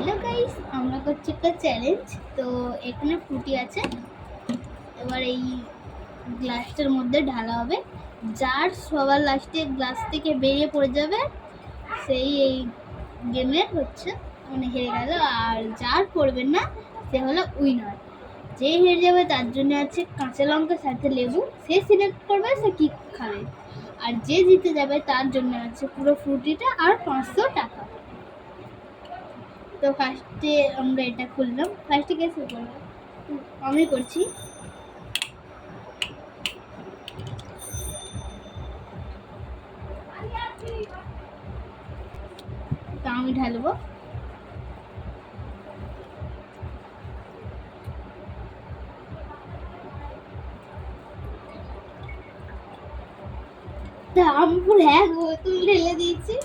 Hello guys, আমরা করছি একটা চ্যালেঞ্জ। তো এখানে ফ্রুটি আছে, এবার এই গ্লাসটার মধ্যে ঢালা হবে। যার সবার লাস্টে গ্লাস থেকে বেরিয়ে পড়ে যাবে সেই এই গেমের মানে হেরে গেল। আর যার পড়বে না সে হলো উইনার। যে হেরে যাবে তার জন্য আছে কাঁচা লঙ্কার সাথে লেবু, সে সিলেক্ট করবে সে কি খাবে। আর যে জিতে যাবে তার জন্য আছে পুরো ফ্রুটিটা আর 500 টাকা। তো ফার্স্টে আমরা এটা খুললাম। ফার্স্টে কে শুরু করবো? আমি করছি। তো আমি ঢালবো। আমি পুরো এক বোতল ঢেলে দিয়েছি।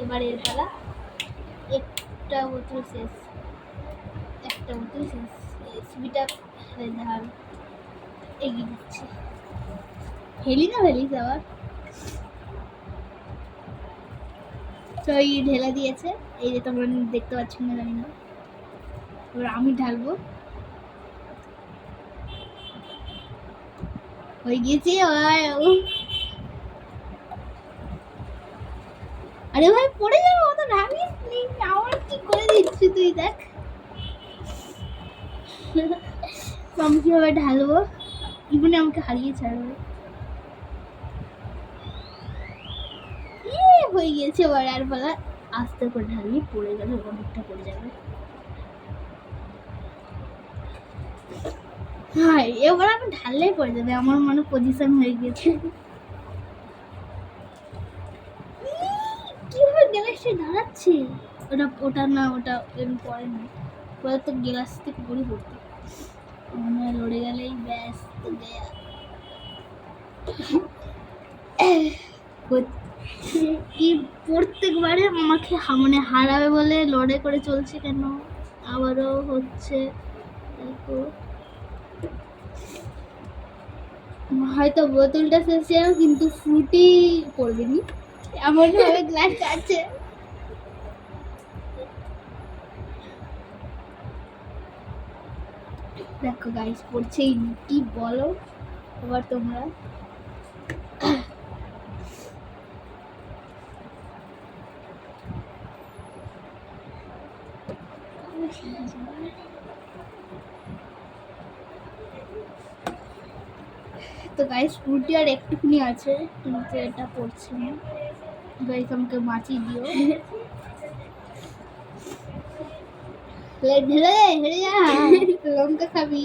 এবার এর পালা। একটা বোতল শেষ, একটা বোতল শেষ। রেসিপিটা ধার এগিয়ে দিচ্ছি। ফেলিস আবার। তো এই ঢেলা দিয়েছে, এই যে তোমরা দেখতে পাচ্ছ না জানি না। এবার আমি ঢালবো। হয়ে গিয়েছে। আরে ভাই পড়ে যাবো, অত রাগিস নি। আমার কি করে দিচ্ছি তুই দেখ। আমি কিভাবে ঢালবো, ইবনে আমাকে হারিয়ে ছাড়বে। হয়ে গিয়েছে। এবার আর বলা আস্তে করে ঢালবি, পড়ে গেলে অনেকটা পড়ে যাবে। হ্যাঁ, এবার আমি ঢাললেই পড়ে যাবে। আমার মনে পজিশন হয়ে গেছে। কিভাবে গ্লাসে দাঁড়াচ্ছে? ওটা না, ওটা পরে না, পরে তো গ্লাস থেকে পড়ে পড়তে লড়ে গেলেই ব্যাস তো দেয়া। কি প্রত্যেকবারে আমাকে মানে হারাবে বলে লড়াই করে চলছে কেন? আবারও হচ্ছে। দেখো, হয়তো বোতলটা শেষে কিন্তু ফ্রুটি পড়বে নি, এমন ভাবে গ্লাসটা আছে। দেখো গাইস পড়ছে, কি বলো এবার তোমরা। তো গাইস ফ্রুটি আর একটুখানি আছে, কিন্তু এটা পড়ছে না। গাইস আমাকে বাঁচিয়ে দিও। ঢেলে হেরে যা, লঙ্কা খাবি।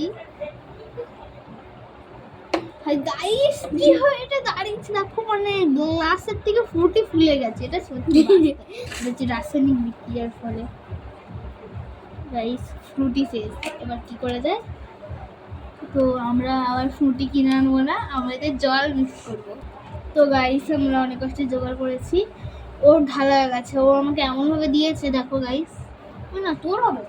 গাইস কি হয় এটা দাঁড়িয়েছে দেখো, মানে গ্লাসের থেকে ফ্রুটি ফুলে গেছে। এটা সত্যি হচ্ছে রাসায়নিক বিক্রিয়ার ফলে। গাইস ফ্রুটি শেষ, এবার কি করে যায়? তো আমরা আবার ফ্রুটি কিনে আনবো না, আমাদের জল মিক্স করবো। তো গাইস আমরা অনেক কষ্টে জোগাড় করেছি। ওর ঢালা হয়ে গেছে, ও আমাকে এমনভাবে দিয়েছে দেখো গাইস। না তোর হবে,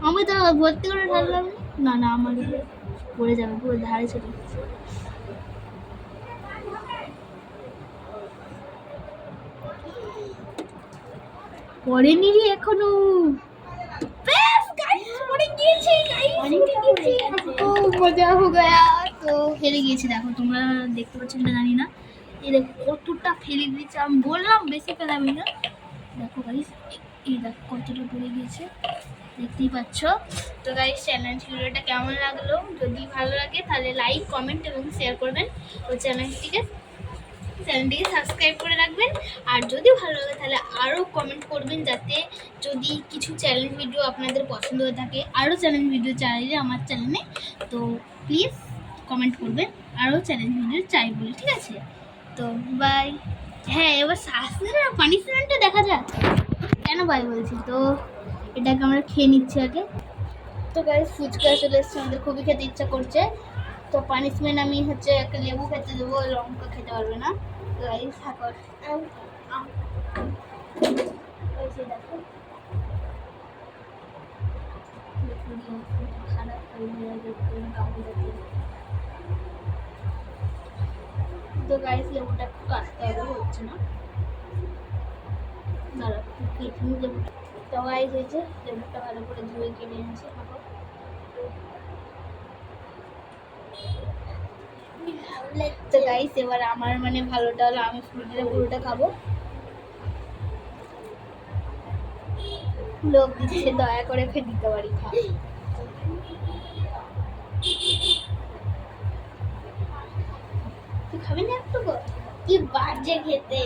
আমি তো ভর্তি করে ঢাললাম। না না, আমার পড়ে যাবে, পুরো ধারে চলে গেছে। পড়েনি রে এখনো। বেশ গাইস পড়ে গিয়েছে, তো মজা হয়ে গয়া। তো হেরে গিয়েছি। দেখো তোমরা দেখতে পাচ্ছ না জানি না, এই দেখো কতটা ফেলে দিয়েছে। আমি বললাম বেশি ফেলাবি না। দেখো গাইস এই দেখো কতটা পড়ে গিয়েছে, দেখতেই পাচ্ছ। তো গাইস চ্যালেঞ্জ ভিডিওটা কেমন লাগলো? যদি ভালো লাগে তাহলে লাইক, কমেন্ট এবং শেয়ার করবেন। ও চ্যানেলটিকে সাবস্ক্রাইব করে রাখবেন। আর যদি ভালো লাগে তাহলে আরও কমেন্ট করবেন, যাতে যদি কিছু চ্যালেঞ্জ ভিডিও আপনাদের পছন্দ হয়ে থাকে, আরও চ্যালেঞ্জ ভিডিও চাইলে আমার চ্যানেলে, তো প্লিজ কমেন্ট করবেন আরও চ্যালেঞ্জ ভিডিও চাই বলে, ঠিক আছে? তো বাই। হ্যাঁ, এবার শাস্তির পানিশমেন্টটা দেখা যাক। কেন বাই বলছি? তো এটাকে আমরা খেয়ে নিচ্ছি আগে। তো গাইস ফুচকা চলে এসছে, আমাদের খুবই খেতে ইচ্ছা করছে। তো পানিশমেন্ট আমি হচ্ছে একটা লেবু খেতে দেবো, লঙ্কা খেতে পারবে না। তো গাইস দেখো তো গাইস লেবুটা একটু কাটতে হবে, হচ্ছে না। দাঁড়া কেটে নিয়ে লেবু। তো গাইস হয়েছে লেবুটা ভালো করে ধুয়ে কিনে এনেছে খাবো। তো গাইস এবার আমার মানে ভালোটা হলো আমি ফ্রুটিটা পুরোটা খাবো। লোক দিচ্ছে দয়া করে ফের দিতে পারি খা। তুই খাবি না একটু? কি বাজে খেতে।